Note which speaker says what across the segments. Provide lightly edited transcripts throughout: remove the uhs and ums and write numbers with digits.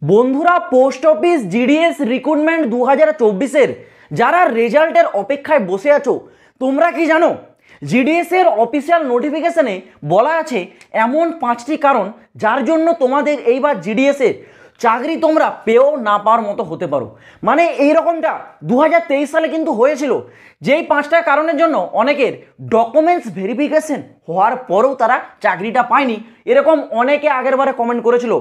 Speaker 1: বন্ধুরা, post office GDS recruitment 2024-এর যারা রেজাল্টের অপেক্ষায় বসে আছো, তোমরা কি জানো জিডিএস এর অফিসিয়াল নোটিফিকেশনে বলা আছে এমন 5টি কারণ যার জন্য তোমাদের এইবার জিডিএস এর চাকরি তোমরা পেও না পাওয়ার মতো হতে পারো। মানে এই রকমটা 2023 সালে কিন্তু হয়েছিল, যেই 5টা কারণের জন্য অনেকের ডকুমেন্টস ভেরিফিকেশন হওয়ার পরেও তারা চাকরিটা পায়নি। এরকম অনেকে আগের বারে কমেন্ট করেছিল।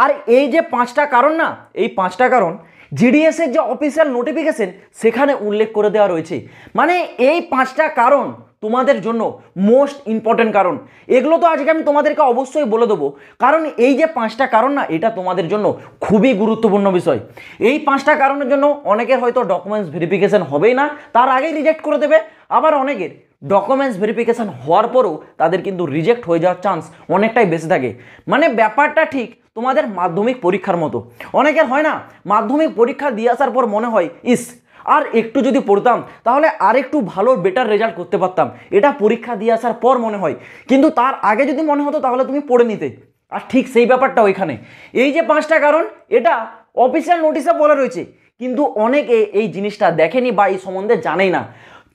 Speaker 1: আর এই যে 5টা কারণ না, এই 5টা কারণ জিডিএস এর যে অফিসিয়াল নোটিফিকেশন সেখানে উল্লেখ করে দেওয়া রয়েছে। মানে এই 5টা কারণ তোমাদের জন্য মোস্ট ইম্পর্টেন্ট কারণ। এগুলো তো আজকে আমি তোমাদেরকে অবশ্যই বলে দেবো, কারণ এই যে 5টা কারণ না, এটা তোমাদের জন্য খুবই গুরুত্বপূর্ণ বিষয়। এই 5টা কারণের জন্য অনেকের হয়তো ডকুমেন্টস ভেরিফিকেশন হবেই না, তার আগেই রিজেক্ট করে দেবে। আবার অনেকের ডকুমেন্টস ভেরিফিকেশন হওয়ার পরও তাদের কিন্তু রিজেক্ট হয়ে যাওয়ার চান্স অনেকটাই বেশি থাকে। মানে ব্যাপারটা ঠিক তোমাদের মাধ্যমিক পরীক্ষার মতো। অনেকের হয় না, মাধ্যমিক পরীক্ষা দিয়ে আসার পর মনে হয় ইস আর একটু যদি পড়তাম তাহলে আর একটু ভালো বেটার রেজাল্ট করতে পারতাম। এটা পরীক্ষা দিয়ে আসার পর মনে হয়, কিন্তু তার আগে যদি মনে হতো তাহলে তুমি পড়ে নিতে। আর ঠিক সেই ব্যাপারটা ওইখানে। এই যে 5টা কারণ এটা অফিসিয়াল নোটিশে বলা রয়েছে, কিন্তু অনেকে এই জিনিসটা দেখেনি বা এই সম্বন্ধে জানেই না।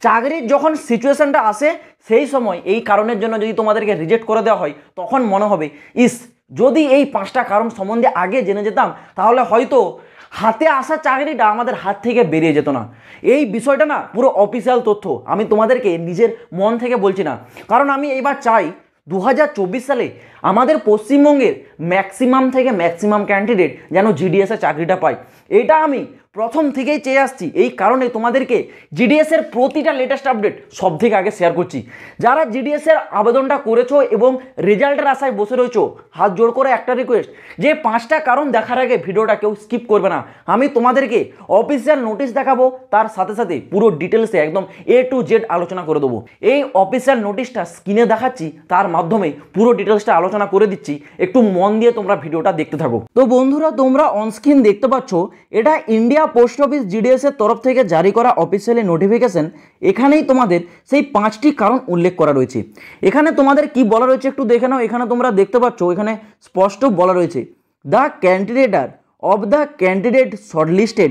Speaker 1: চাকরির যখন সিচুয়েশনটা আসে সেই সময় এই কারণের জন্য যদি তোমাদেরকে রিজেক্ট করে দেওয়া হয়, তখন মনে হবে ইস যদি এই 5টা কারণ সম্বন্ধে আগে জেনে যেতাম তাহলে হয়তো হাতে আসা চাকরিটা আমাদের হাত থেকে বেরিয়ে যেত না। এই বিষয়টা না পুরো অফিসিয়াল তথ্য, আমি তোমাদেরকে নিজের মন থেকে বলছি না। কারণ আমি এইবার চাই 2024 সালে আমাদের পশ্চিমবঙ্গের ম্যাক্সিমাম থেকে ম্যাক্সিমাম ক্যান্ডিডেট যেন জিডিএসে চাকরিটা পায়। এটা আমি প্রথম থেকেই চেয়ে আসছি। এই কারণে তোমাদেরকে জিডিএসের প্রতিটা লেটেস্ট আপডেট সব থেকে আগে শেয়ার করছি। যারা জিডিএসের আবেদনটা করেছো এবং রেজাল্টের আশায় বসে রয়েছো, হাত জোড় করে একটা রিকোয়েস্ট, যে 5টা কারণ দেখার আগে ভিডিওটা কেউ স্কিপ করবে না। আমি তোমাদেরকে অফিসিয়াল নোটিশ দেখাবো, তার সাথে সাথে পুরো ডিটেলসে একদম A to Z আলোচনা করে দেবো। এই অফিসিয়াল নোটিশটা স্ক্রিনে দেখাচ্ছি, তার মাধ্যমে পুরো ডিটেলসটা আলোচনা করে দিচ্ছি। একটু মন দিয়ে তোমরা ভিডিওটা দেখতে থাকো। তো বন্ধুরা, তোমরা অনস্ক্রিন দেখতে পাচ্ছ, এটা ইন্ডিয়া পোস্ট অফিস জিডিএস এর তরফ থেকে জারি করা অফিসিয়ালি নোটিফিকেশন। এখানেই তোমাদের সেই 5টি কারণ উল্লেখ করা রয়েছে। এখানে তোমাদের কি বলা রয়েছে একটু দেখে নাও। এখানে তোমরা দেখতে পাচ্ছ, এখানে স্পষ্ট বলা রয়েছে the candidature of the candidate shortlisted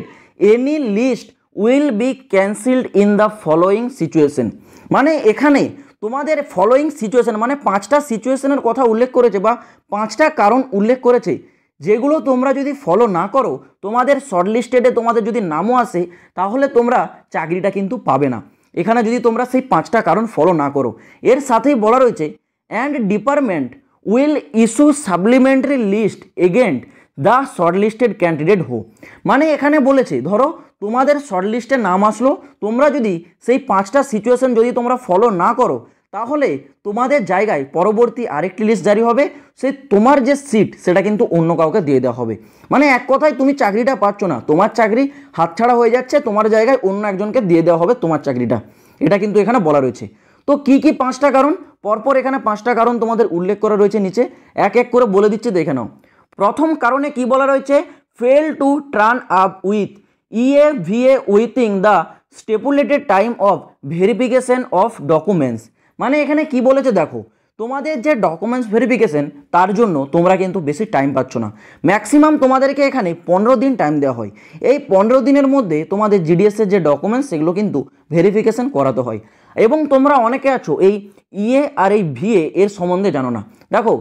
Speaker 1: any list will be cancelled in the following situation. মানে এখানে তোমাদের ফলোয়িং সিচুয়েশন মানে 5টা সিচুয়েশনের কথা উল্লেখ করেছে বা 5টা কারণ উল্লেখ করেছে, যেগুলো তোমরা যদি ফলো না করো, তোমাদের শর্টলিস্টেডে তোমাদের যদি নামও আসে, তাহলে তোমরা চাকরিটা কিন্তু পাবে না। এখানে যদি তোমরা সেই 5টা কারণ ফলো না করো। এর সাথেই বলা রয়েছে and department will issue supplementary list against the shortlisted candidate হো। মানে এখানে বলেছে ধরো তোমাদের শর্টলিস্টে নাম আসলো, তোমরা যদি সেই 5টা সিচুয়েশন যদি তোমরা ফলো না করো, তাহলে তোমাদের জায়গায় পরবর্তী আরেকটি লিস্ট জারি হবে, সেই তোমার যে সিট সেটা কিন্তু অন্য কাউকে দিয়ে দেওয়া হবে। মানে এক কথায় তুমি চাকরিটা পাচ্ছ না, তোমার চাকরি হাতছাড়া হয়ে যাচ্ছে, তোমার জায়গায় অন্য একজনকে দিয়ে দেওয়া হবে তোমার চাকরিটা। এটা কিন্তু এখানে বলা রয়েছে। তো কি কি 5টা কারণ, পরপর এখানে 5টা কারণ তোমাদের উল্লেখ করা রয়েছে, নিচে এক এক করে বলে দিচ্ছে, দেখে নাও। প্রথম কারণে কি বলা রয়েছে, fail to turn up with EAVA within the stipulated time of verification of documents. মানে এখানে কি বলেছে দেখো, তোমাদের যে ডকুমেন্টস ভেরিফিকেশন তার জন্য তোমরা কিন্তু বেশি টাইম পাচ্ছ না। ম্যাক্সিমাম তোমাদেরকে এখানে 15 দিন টাইম দেওয়া হয়। এই 15 দিনের মধ্যে তোমাদের জিডিএসের যে ডকুমেন্টস সেগুলো কিন্তু ভেরিফিকেশন করাতে হয়। এবং তোমরা অনেকে আছো এই ইএ আর এই ভিএ এর সম্বন্ধে জানো না। দেখো,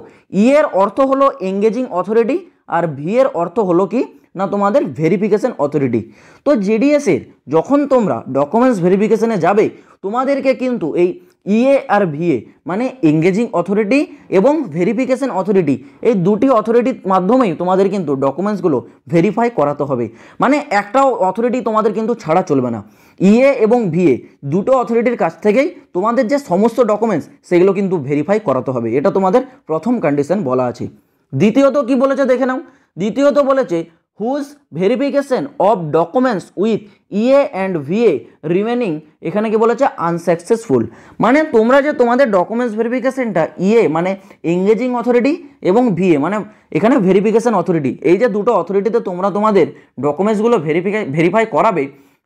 Speaker 1: এর অর্থ হলো এঙ্গেজিং অথরিটি আর ভিএর অর্থ হলো কি না তোমাদের ভেরিফিকেশন অথরিটি। তো জিডিএসের যখন তোমরা ডকুমেন্টস ভেরিফিকেশনে যাবে, তোমাদেরকে কিন্তু এই ইএ আর ভিএ মানে এঙ্গেজিং অথরিটি এবং ভেরিফিকেশন অথরিটি, এই দুটি অথরিটির মাধ্যমেই তোমাদের কিন্তু ডকুমেন্টসগুলো ভেরিফাই করাতে হবে। মানে একটাও অথরিটি তোমাদের কিন্তু ছাড়া চলবে না। ইএ এবং ভিএ দুটো অথরিটির কাছ থেকেই তোমাদের যে সমস্ত ডকুমেন্টস সেগুলো কিন্তু ভেরিফাই করাতে হবে। এটা তোমাদের প্রথম কন্ডিশন বলা আছে। দ্বিতীয়ত কি বলেছে দেখে নাও। দ্বিতীয়ত বলেছে whose verification of documents with EA and VA remaining, এখানে কি বলেছে আনসাকসেসফুল। মানে তোমরা যে তোমাদের ডকুমেন্টস ভেরিফিকেশনটা ইএ মানে এঙ্গেজিং অথরিটি এবং ভিএ মানে এখানে ভেরিফিকেশন অথরিটি, এই যে দুটো অথরিটিতে তোমরা তোমাদের ডকুমেন্টসগুলো ভেরিফাই করাবে,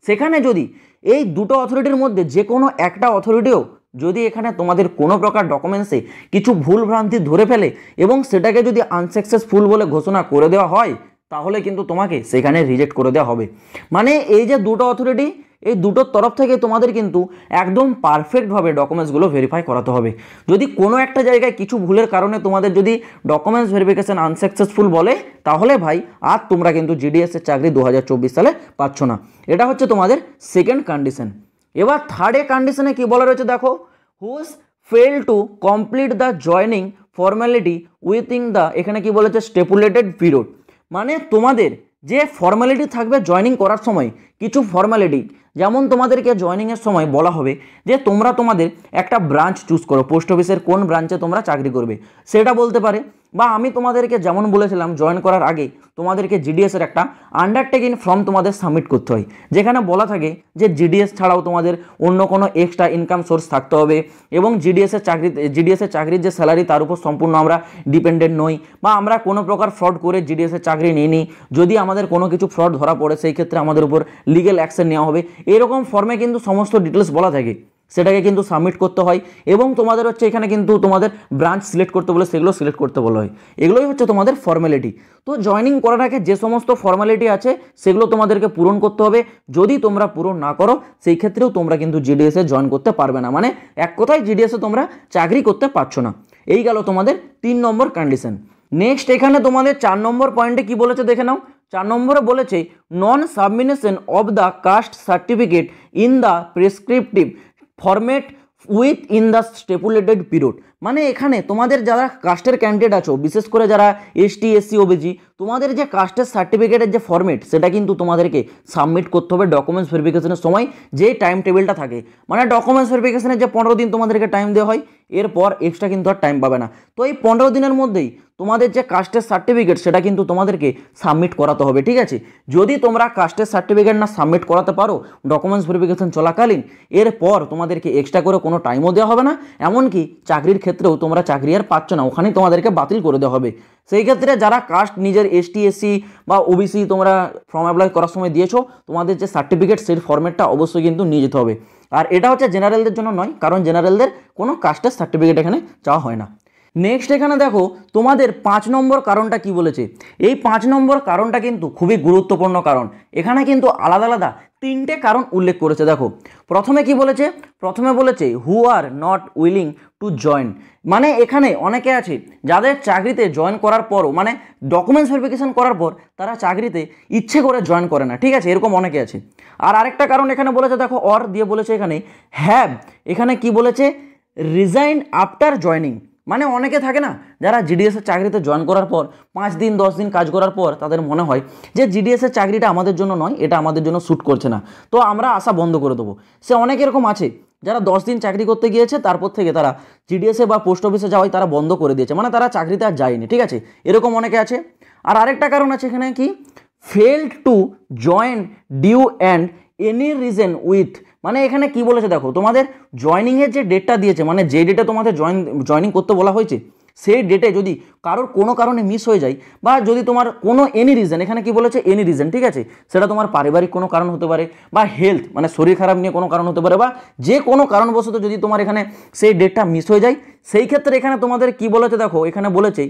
Speaker 1: সেখানে যদি এই দুটো অথরিটির মধ্যে যে কোনো একটা অথরিটিও যদি এখানে তোমাদের কোনো প্রকার ডকুমেন্টসে কিছু ভুল ভ্রান্তি ধরে ফেলে এবং সেটাকে যদি আনসাকসেসফুল বলে ঘোষণা করে দেওয়া হয়, তাহলে কিন্তু তোমাকে সেখানে রিজেক্ট করে দেওয়া হবে। মানে এই যে দুটো অথরিটি, এই দুটোর তরফ থেকে তোমাদের কিন্তু একদম পারফেক্টভাবে ডকুমেন্টসগুলো ভেরিফাই করাতে হবে। যদি কোনো একটা জায়গায় কিছু ভুলের কারণে তোমাদের যদি ডকুমেন্টস ভেরিফিকেশন আনসাকসেসফুল বলে, তাহলে ভাই আর তোমরা কিন্তু জিডিএসের চাকরি 2024 সালে পাচ্ছ না। এটা হচ্ছে তোমাদের সেকেন্ড কন্ডিশন। এবার থার্ড কন্ডিশনে কি বলা রয়েছে দেখো, whose fail to complete the joining formality within the, এখানে কি বলেছে স্টেপুলেটেড পিরিয়ড। মানে তোমাদের যে ফর্মালিটি থাকবে জয়নিং করার সময়, কিছু ফর্মালিটি, যেমন তোমাদেরকে জয়নিংয়ের সময় বলা হবে যে তোমরা তোমাদের একটা ব্রাঞ্চ চুজ করো, পোস্ট অফিসের কোন ব্রাঞ্চে তোমরা চাকরি করবে সেটা বলতে পারে। বা আমি তোমাদেরকে যেমন বলেছিলাম জয়েন করার আগে তোমাদেরকে জিডিএসের একটা আন্ডারটেকিং ফর্ম তোমাদের সাবমিট করতে হয়, যেখানে বলা থাকে যে জিডিএস ছাড়াও তোমাদের অন্য কোনো এক্সট্রা ইনকাম সোর্স থাকতে হবে, এবং জিডিএসের চাকরির যে স্যালারি তার উপর সম্পূর্ণ আমরা ডিপেন্ডেন্ট নই, বা আমরা কোনো প্রকার ফ্রড করে জিডিএসের চাকরি নিইনি, যদি আমাদের কোনো কিছু ফ্রড ধরা পড়ে সেই ক্ষেত্রে আমাদের উপর লিগ্যাল অ্যাকশন নেওয়া হবে, এরকম ফর্মে কিন্তু সমস্ত ডিটেলস বলা থাকে, সেটাকে কিন্তু সাবমিট করতে হয়। এবং তোমাদের হচ্ছে এখানে কিন্তু তোমাদের ব্রাঞ্চ সিলেক্ট করতে বলে সেগুলো সিলেক্ট করতে বলা হয়। এগুলোই হচ্ছে তোমাদের ফর্মালিটি। তো জয়নিং করার আগে যে সমস্ত ফর্মালিটি আছে সেগুলো তোমাদেরকে পূরণ করতে হবে। যদি তোমরা পূরণ না করো সেই ক্ষেত্রেও তোমরা কিন্তু জিডিএসে জয়েন করতে পারবে না, মানে এক কথায় জিডিএসে তোমরা চাকরি করতে পারছো না। এই গেল তোমাদের 3 নম্বর কন্ডিশন। নেক্সট এখানে তোমাদের 4 নম্বর পয়েন্টে কি বলেছে দেখে নাও। 4 নম্বরে বলেছে non submission of the caste certificate in the prescriptive format within the stipulated period. মানে এখানে তোমাদের যারা কাস্টের ক্যান্ডিডেট আছো, বিশেষ করে যারা এসটি এসসি ওবিসি, তোমাদের যে কাস্টের সার্টিফিকেটের যে ফরম্যাট সেটা কিন্তু তোমাদেরকে সাবমিট করতে হবে ডকুমেন্টস ভেরিফিকেশনের সময় যে টাইম টেবিলটা থাকে। মানে ডকুমেন্টস ভেরিফিকেশনের যে 15 দিন তোমাদেরকে টাইম দেওয়া হয়, এরপর এক্সট্রা কিন্তু আর টাইম পাবে না। তো এই 15 দিনের মধ্যেই তোমাদের যে কাস্টের সার্টিফিকেট সেটা কিন্তু তোমাদেরকে সাবমিট করাতে হবে, ঠিক আছে। যদি তোমরা কাস্টের সার্টিফিকেট না সাবমিট করাতে পারো ডকুমেন্টস ভেরিফিকেশন চলাকালীন, এরপর তোমাদেরকে এক্সট্রা করে কোনো টাইমও দেওয়া হবে না, এমনকি চাকরির ক্ষেত্রেও তোমরা চাকরি আর পাচ্ছ না, ওখানেই তোমাদেরকে বাতিল করে দেওয়া হবে। সেই ক্ষেত্রে যারা কাস্ট নিজের এসটি এসসি বা ওবিসি তোমরা ফর্ম অ্যাপ্লাই করার সময় দিয়েছো, তোমাদের যে সার্টিফিকেট সেই ফর্মেটটা অবশ্যই কিন্তু নিয়ে যেতে হবে। আর এটা হচ্ছে জেনারেলদের জন্য নয়, কারণ জেনারেলদের কোনো কাস্টের সার্টিফিকেট এখানে চাওয়া হয় না। নেক্সট এখানে দেখো তোমাদের 5 নম্বর কারণটা কি বলেছে। এই 5 নম্বর কারণটা কিন্তু খুবই গুরুত্বপূর্ণ কারণ। এখানে কিন্তু আলাদা আলাদা 3টে কারণ উল্লেখ করেছে। দেখো প্রথমে কি বলেছে, প্রথমে বলেছে who are not willing to join. মানে এখানে অনেকে আছে যাদের চাকরিতে জয়েন করার পরও, মানে ডকুমেন্টস ভেরিফিকেশন করার পর তারা চাকরিতে ইচ্ছে করে জয়েন করে না, ঠিক আছে, এরকম অনেকে আছে। আর আরেকটা কারণ এখানে বলেছে দেখো অর দিয়ে বলেছে এখানে হ্যাভ, এখানে কি বলেছে রিজাইন আফটার জয়নিং। মানে অনেকে থাকে না যারা জিডিএসের চাকরিতে জয়েন করার পর 5 দিন 10 দিন কাজ করার পর তাদের মনে হয় যে জিডিএসের চাকরিটা আমাদের জন্য নয়, এটা আমাদের জন্য শ্যুট করছে না, তো আমরা আশা বন্ধ করে দেবো। সে অনেক এরকম আছে যারা 10 দিন চাকরি করতে গিয়েছে, তারপর থেকে তারা জিডিএসে বা পোস্ট অফিসে যাওয়াই তারা বন্ধ করে দিয়েছে, মানে তারা চাকরিতে আর যায়নি, ঠিক আছে, এরকম অনেকে আছে। আর আরেকটা কারণ আছে এখানে কি failed to join due and any reason with. মানে এখানে কি বলেছে দেখো তোমাদের জয়নিংয়ের যে ডেটটা দিয়েছে, মানে যে ডেটে তোমাদের জয়নিং করতে বলা হয়েছে সেই ডেটে যদি কারোর কোনো কারণে মিস হয়ে যায়, বা যদি তোমার কোনো এনি রিজন, এখানে কি বলেছে এনি রিজন, ঠিক আছে, সেটা তোমার পারিবারিক কোনো কারণ হতে পারে, বা হেলথ মানে শরীর খারাপ নিয়ে কোনো কারণ হতে পারে, বা যে কোনো কারণবশত যদি তোমার এখানে সেই ডেটটা মিস হয়ে যায়, সেই ক্ষেত্রে এখানে তোমাদের কি বলেছে দেখো, এখানে বলেছে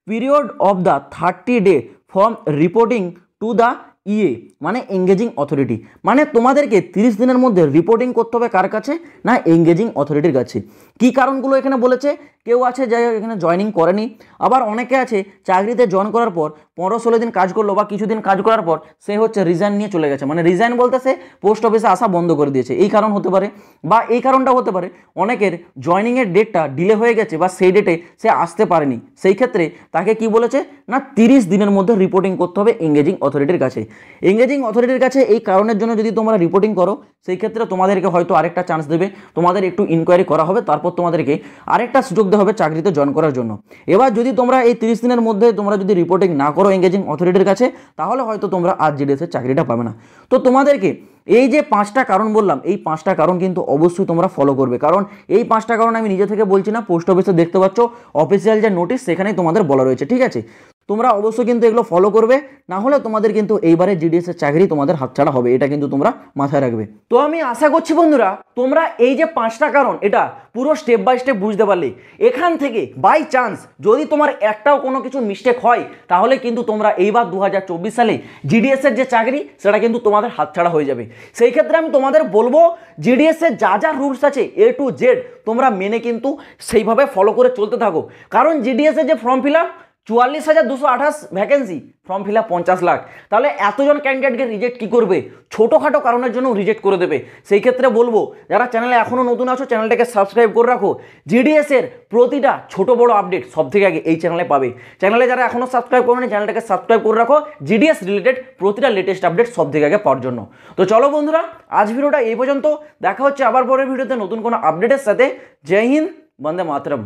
Speaker 1: period of the 30 day from reporting to the ইয়ে মানে এঙ্গেজিং অথরিটি। মানে তোমাদেরকে 30 দিনের মধ্যে রিপোর্টিং করতে হবে কার কাছে না, এঙ্গেজিং অথরিটির কাছে। কি কারণগুলো এখানে বলেছে, কেউ আছে যাই এখানে জয়নিং করেনি, আবার অনেকে আছে চাকরিতে জয়েন করার পর 15-16 দিন কাজ করলো বা কিছুদিন কাজ করার পর সে হচ্ছে রিজাইন নিয়ে চলে গেছে, মানে রিজাইন বলতে সে পোস্ট অফিসে আসা বন্ধ করে দিয়েছে, এই কারণ হতে পারে। বা এই কারণটা হতে পারে অনেকের জয়নিংয়ের ডেটটা ডিলে হয়ে গেছে বা সেই ডেটে সে আসতে পারেনি, সেই ক্ষেত্রে তাকে কি বলেছে না 30 দিনের মধ্যে রিপোর্টিং করতে হবে এঙ্গেজিং অথরিটির কাছে। এঙ্গেজিং অথরিটির কাছে এই কারণের জন্য যদি তোমরা রিপোর্টিং করো, সেই ক্ষেত্রে তোমাদেরকে হয়তো আরেকটা চান্স দেবে, তোমাদের একটু ইনকোয়ারি করা হবে, তারপর তোমাদেরকে আরেকটা সুযোগ দেওয়া হবে চাকরিতে জয়েন করার জন্য। এবার যদি তোমরা এই 30 দিনের মধ্যে তোমরা যদি রিপোর্টিং না করো এঙ্গেজিং অথরিটির কাছে, তাহলে হয়তো তোমরা আর জিডিএসের চাকরিটা পাবে না। তো তোমাদেরকে এই যে 5টা কারণ বললাম, এই 5টা কারণ কিন্তু অবশ্যই তোমরা ফলো করবে, কারণ এই 5টা কারণ আমি নিজে থেকে বলছি না, পোস্ট অফিসে দেখতে পাচ্ছ অফিসিয়াল যে নোটিশ সেখানেই তোমাদের বলা রয়েছে, ঠিক আছে। তোমরা অবশ্যই কিন্তু এগুলো ফলো করবে, না হলে তোমাদের কিন্তু এইবারে জিডিএসের চাকরি তোমাদের হাতছাড়া হবে, এটা কিন্তু তোমরা মাথায় রাখবে। তো আমি আশা করছি বন্ধুরা তোমরা এই যে 5টা কারণ এটা পুরো স্টেপ বাই স্টেপ বুঝতে পারলে। এখান থেকে বাই চান্স যদি তোমার একটাও কোনো কিছু মিস্টেক হয় তাহলে কিন্তু তোমরা এইবার 2024 সালে জিডিএসের যে চাকরি সেটা কিন্তু তোমাদের হাতছাড়া হয়ে যাবে। সেই ক্ষেত্রে আমি তোমাদের বলবো জিডিএসের যা যা রুলস আছে A to Z তোমরা মেনে কিন্তু সেইভাবে ফলো করে চলতে থাকো। কারণ জিডিএসের যে form fill up 44,228 vacancy, form fill up 50 lakh, তাহলে এতজন ক্যান্ডিডেটকে রিজেক্ট কি করবে? ছোটোখাটো কারণের জন্য রিজেক্ট করে দেবে। সেই ক্ষেত্রে বলবো যারা চ্যানেলে এখনও নতুন আছো চ্যানেলটাকে সাবস্ক্রাইব করে রাখো। জিডিএসের প্রতিটা ছোট বড় আপডেট সব থেকে আগে এই চ্যানেলে পাবে। চ্যানেলে যারা এখনও সাবস্ক্রাইব করেনি চ্যানেলটাকে সাবস্ক্রাইব করে রাখো জিডিএস রিলেটেড প্রতিটা লেটেস্ট আপডেট সব থেকে আগে পাওয়ার জন্য। তো চলো বন্ধুরা আজ ভিডিওটা এই পর্যন্ত, দেখা হচ্ছে আবার পরের ভিডিওতে নতুন কোনো আপডেটের সাথে। জয় হিন্দ, বন্দে মাতরম।